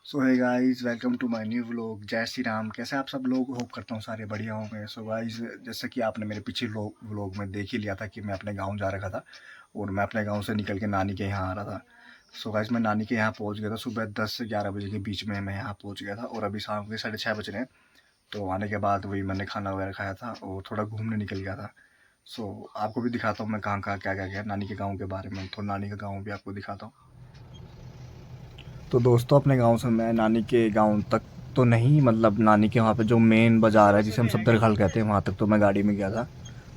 So hi guys, welcome to my new vlog. जय श्री राम। कैसे आप सब लोग? होप करता हूँ सारे बढ़िया होंगे। सो गाइस, जैसे कि आपने मेरे पीछे व्लॉग में देख ही लिया था कि मैं अपने गांव जा रखा था और मैं अपने गांव से निकल के नानी के यहाँ आ रहा था। सो गाइस, मैं नानी के यहाँ पहुँच गया था। सुबह 10 से 11 बजे के बीच में मैं यहाँ पहुँच गया था और अभी शाम के 6:30 बज रहे हैं। तो आने के बाद वही मैंने खाना वगैरह खाया था और थोड़ा घूमने निकल गया था। सो आपको भी दिखाता हूँ मैं कहाँ कहाँ क्या क्या गया नानी के गाँव के बारे में। थोड़ा नानी का गाँव भी आपको दिखाता हूँ। तो दोस्तों, अपने गांव से मैं नानी के गांव तक तो नहीं, मतलब नानी के वहाँ पे जो मेन बाज़ार है जिसे हम सफदर खाल कहते हैं, वहाँ तक तो मैं गाड़ी में गया था।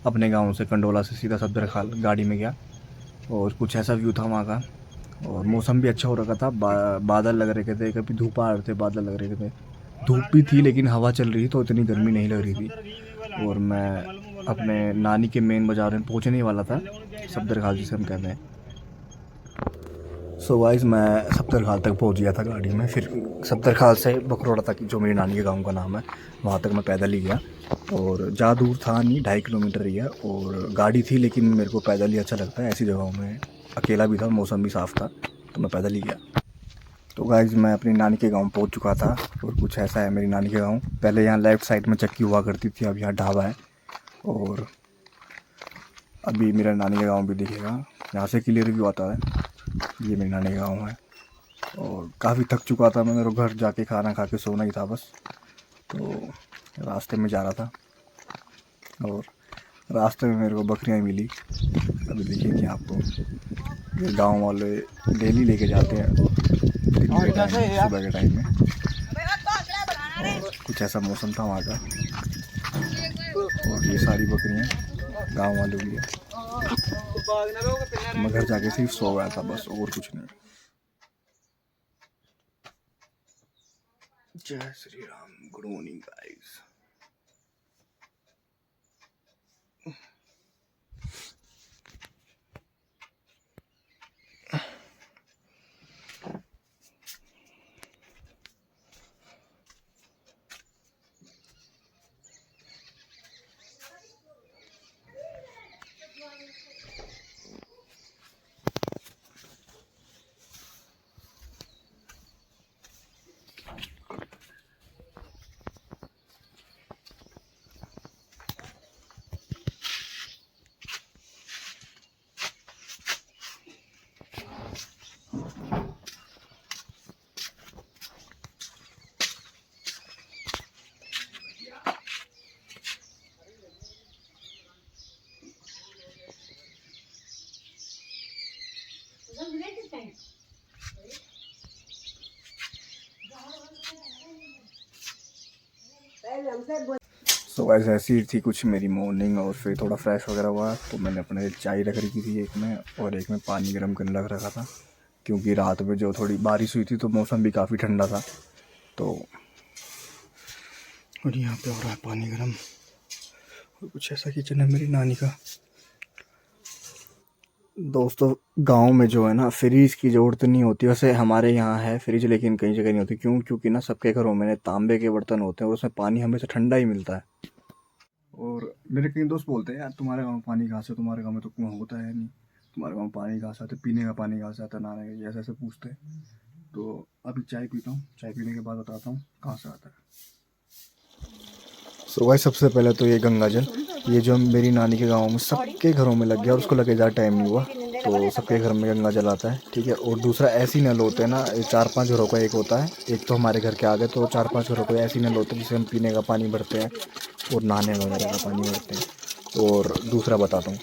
अपने गांव से कंडोला से सीधा सफदर खाल गाड़ी में गया और कुछ ऐसा व्यू था वहाँ का। और मौसम भी अच्छा हो रखा था। बादल लग रहे थे, कभी धूप आ रहे थे, बादल लग रहे थे। धूप भी थी लेकिन हवा चल रही थी तो इतनी गर्मी नहीं लग रही थी। और मैं अपने नानी के मेन बाज़ार में पहुँचने वाला था, सफदर खाल जिसे हम कहते हैं। सो गाइस, मैं सत्तर खाल तक पहुंच गया था गाड़ी में। फिर सत्तर खाल से बकरोड़ा तक, जो मेरी नानी के गांव का नाम है, वहां तक मैं पैदल ही गया। और ज़्यादा दूर था नहीं, 2.5 किलोमीटर ही है। और गाड़ी थी लेकिन मेरे को पैदल ही अच्छा लगता है ऐसी जगहों में। अकेला भी था, मौसम भी साफ़ था, तो मैं पैदल ही गया। तो गाइस, मैं अपनी नानी के गाँव पहुँच चुका था और कुछ ऐसा है मेरी नानी के गाँव। पहले यहाँ लेफ़्ट साइड में चक्की हुआ करती थी, अब यहाँ ढाबा है। और अभी मेरा नानी का गाँव भी दिखेगा, यहाँ से क्लियर व्यू आता है। ये मेरी नानी का गाँव है। और काफ़ी थक चुका था मैं, मेरे घर जाके खाना खा के सोना ही था बस। तो रास्ते में जा रहा था और रास्ते में मेरे को बकरियाँ मिली। अभी दिखेंगी आपको। ये गांव वाले डेली लेके जाते हैं दिन के टाइम में, सुबह के टाइम में। और कुछ ऐसा मौसम था वहाँ का। और ये सारी बकरियाँ गांव वालों की है। मैं घर जाके सिर्फ सो गया था बस, और कुछ नहीं। जय Shri Ram. Good morning guys. So guys, ऐसी थी कुछ मेरी मॉर्निंग। और फिर थोड़ा फ्रेश वगैरह हुआ तो मैंने अपने चाय रख रखी थी एक में, और एक में पानी गर्म करने लग रखा था। क्योंकि रात में जो थोड़ी बारिश हुई थी तो मौसम भी काफ़ी ठंडा था। तो और यहाँ पे हो रहा है पानी गर्म। और कुछ ऐसा किचन है मेरी नानी का। दोस्तों, गांव में जो है ना, फ्रिज की ज़रूरत नहीं होती। वैसे हमारे यहाँ है फ्रिज, लेकिन कई जगह नहीं होती। क्यों? क्योंकि ना सबके घरों में तांबे के बर्तन होते हैं और उसमें पानी हमेशा ठंडा ही मिलता है। और मेरे कई दोस्त बोलते हैं, यार तुम्हारे गाँव में पानी कहाँ से? तुम्हारे गाँव में तो कुआं होता है नहीं। तुम्हारे गाँव में पानी कहाँ से आता है? पीने का पानी कहाँ से आता है? नहाने का? ऐसे ऐसे पूछते हैं। तो अभी चाय पीता हूँ, चाय पीने के बाद बताता हूँ कहाँ से आता है। सो भाई, सबसे पहले तो ये गंगा जल, ये जो मेरी नानी के गांव में सबके घरों में लग गया और उसको लगे ज़्यादा टाइम नहीं हुआ। तो सबके घर में गंगा जल आता है, ठीक है। और दूसरा, ऐसी नल होते हैं ना, 4-5 घरों का एक होता है। एक तो हमारे घर के आगे, तो 4-5 घरों को ऐसी नल होते हैं जिसे हम पीने का पानी भरते हैं और नहाने वगैरह का पानी भरते हैं। और दूसरा बताता हूँ।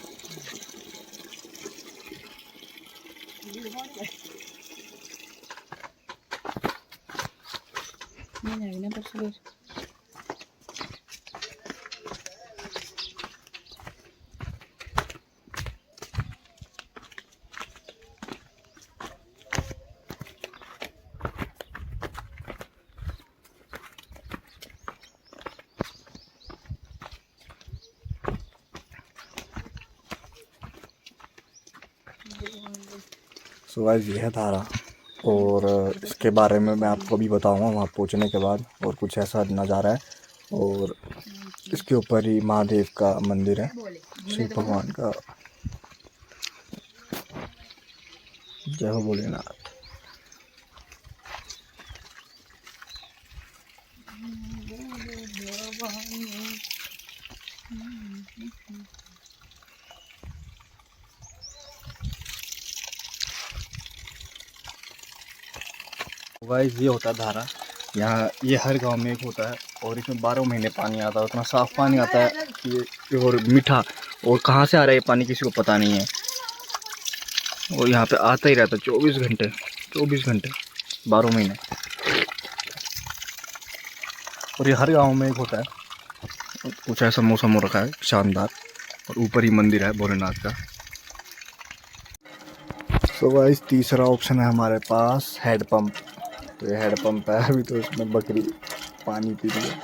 सो गाइस, ये है धारा। और इसके बारे में मैं आपको भी बताऊंगा वहाँ पहुँचने के बाद। और कुछ ऐसा नज़ारा है। और इसके ऊपर ही महादेव का मंदिर है, शिव भगवान का। जय हो भोलेनाथ। गाइस ये होता है धारा, यहाँ ये हर गांव में एक होता है और इसमें 12 महीने पानी आता है। उतना साफ पानी आता है कि और मीठा, और कहाँ से आ रहा है ये पानी किसी को पता नहीं है। और यहाँ पे आता ही रहता है 24 घंटे 12 महीने। और ये हर गांव में एक होता है। कुछ ऐसा मौसम हो रखा है शानदार, और ऊपर ही मंदिर है भोलेनाथ का। तो गाइस तीसरा ऑप्शन है हमारे पास हैंडपम्प। तो ये हैंडपम्प है, अभी तो इसमें बकरी पानी पी रही है।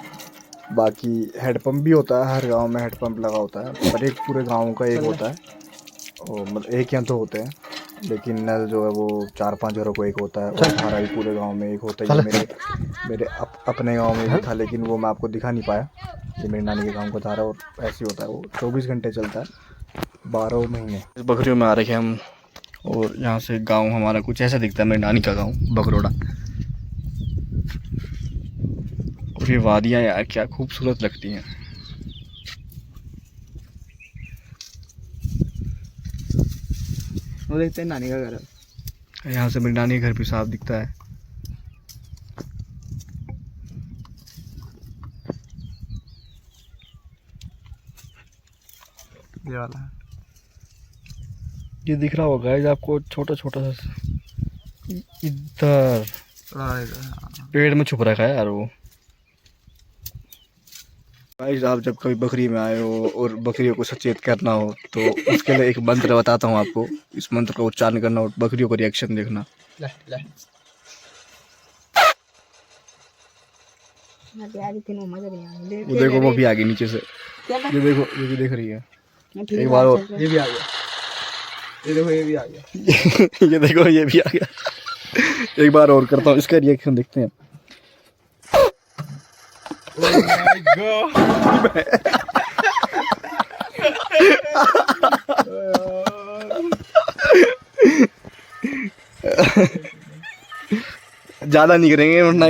बाकी हैंडपम्प भी होता है, हर गांव में हैंडपम्प लगा होता है, पर एक पूरे गांव का एक होता है। और मतलब एक या तो होते हैं, लेकिन नल जो है वो 4-5 घरों को एक होता है। और हमारा भी पूरे गांव में एक होता है। ये मेरे अपने गांव में भी था, लेकिन वो मैं आपको दिखा नहीं पाया। ये मेरी नानी के गांव का धारा, और ऐसे ही होता है वो 24 घंटे चलता है 12 महीने। इस बकरियों में आ रखे हम, और यहाँ से गांव हमारा कुछ ऐसा दिखता है, मेरी नानी का गांव बकरोड़ा। और ये वादियाँ यार क्या खूबसूरत लगती हैं। वो देखते हैं नानी का घर है। यहाँ से मेरी नानी का घर भी साफ दिखता है। ये वाला है। ये दिख रहा होगा गाइस आपको, छोटा छोटा सा इधर पेड़ में छुप रखा है यार वो। गाइस आप जब कभी बकरी में आए हो और बकरियों को सचेत करना हो, तो उसके लिए एक मंत्र बताता हूँ आपको। इस मंत्र का उच्चारण करना और बकरियों का रिएक्शन देखना। ले ले वो देखो वो भी आ गई नीचे से। ये देखो ये भी देख रही है। एक बार और ये भी आ गया। ये देखो ये भी आ गया। ये देखो ये भी आ गया। एक बार और करता हूँ, इसका रिएक्शन देखते हैं। Oh my God! ज्यादा नहीं करेंगे वरना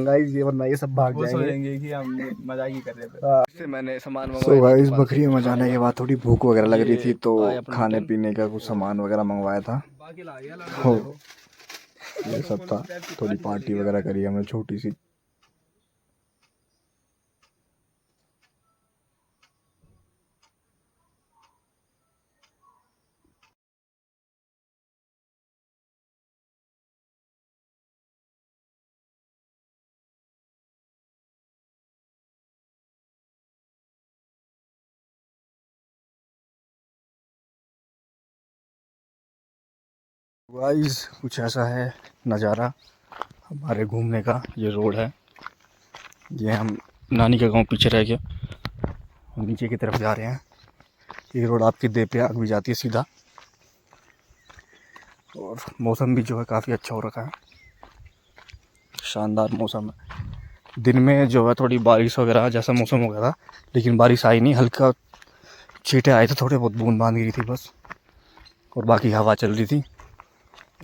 गाइस, ये वरना ये सब भाग वो जाएंगे। सोचेंगे कि हम मजाक ही कर रहे थे। इससे मैंने सामान मंगवाया। गाइस बकरी में जाने के बाद थोड़ी भूख वगैरह लग रही थी, तो खाने पीने का कुछ सामान वगैरह मंगवाया था। हो ये सब था, थोड़ी पार्टी वगैरह करी हमने छोटी सी। गाइस कुछ ऐसा है नज़ारा हमारे घूमने का। ये रोड है, ये हम नानी का गांव पीछे रह गया, हम नीचे की तरफ जा रहे हैं। ये रोड आपकी देवप्रयाग भी जाती है सीधा। और मौसम भी जो है काफ़ी अच्छा हो रखा है, शानदार मौसम है। दिन में जो है थोड़ी बारिश वगैरह जैसा मौसम हो गया था, लेकिन बारिश आई नहीं। हल्का छींटे आए थे, थोड़े बहुत बूंद गिरी थी बस, और बाकी हवा चल रही थी।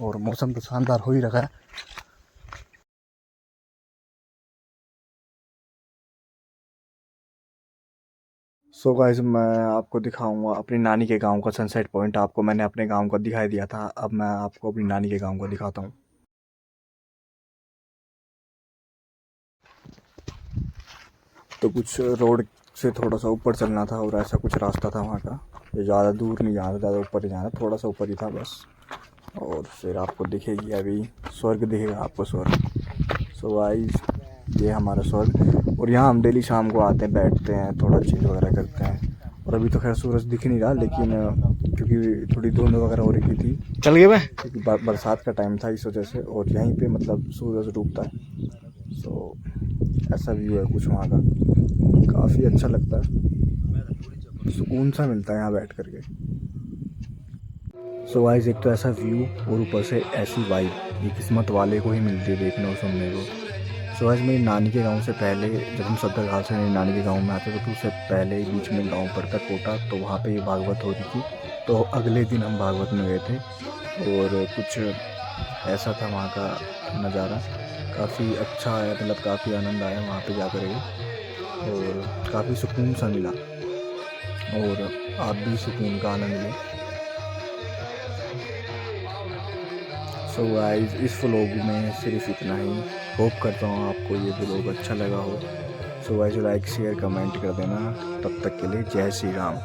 और मौसम तो शानदार हो ही रखा है। सो गाइस मैं आपको दिखाऊंगा अपनी नानी के गांव का सनसेट पॉइंट। आपको मैंने अपने गांव का दिखाई दिया था, अब मैं आपको अपनी नानी के गांव का दिखाता हूँ। तो कुछ रोड से थोड़ा सा ऊपर चलना था, और ऐसा कुछ रास्ता था वहाँ का। ये ज़्यादा दूर नहीं जाना, ज़्यादा ऊपर ही जाना, थोड़ा सा ऊपर ही था बस। और फिर आपको दिखेगी अभी स्वर्ग, दिखेगा आपको स्वर्ग। सो गाइस ये हमारा स्वर्ग, और यहाँ हम डेली शाम को आते हैं, बैठते हैं, थोड़ा चिल वगैरह करते हैं। और अभी तो खैर सूरज दिख नहीं रहा, लेकिन क्योंकि थोड़ी धुंध वगैरह हो रही थी, चल गए मैं, क्योंकि बरसात का टाइम था इस वजह से। और यहीं पे मतलब सूरज डूबता है। सो ऐसा व्यू है कुछ वहाँ का, काफ़ी अच्छा लगता है, सुकून सा मिलता है यहाँ बैठ करके। सो गाइस एक तो ऐसा व्यू, और ऊपर से ऐसी वाइब, ये किस्मत वाले को ही मिलती है देखने और सुनने को। सो गाइस मेरी नानी के गांव से पहले, जब हम सत्तरगाल से मेरी नानी के गांव में आते थे, तो उससे पहले बीच में गांव पड़ता कोटा, तो वहाँ पे ये भागवत हो रही थी। तो अगले दिन हम भागवत में गए थे, और कुछ ऐसा था वहाँ का नज़ारा, काफ़ी अच्छा है, मतलब काफ़ी आनंद आया वहाँ पे जाकर के। और काफ़ी सुकून सा मिला, और आप भी सुकून का आनंद लें। सो गाइस, इस व्लॉग में सिर्फ इतना ही। होप करता हूँ आपको ये व्लॉग अच्छा लगा हो। So guys, like share comment कर देना। तब तक के लिए जय श्री राम।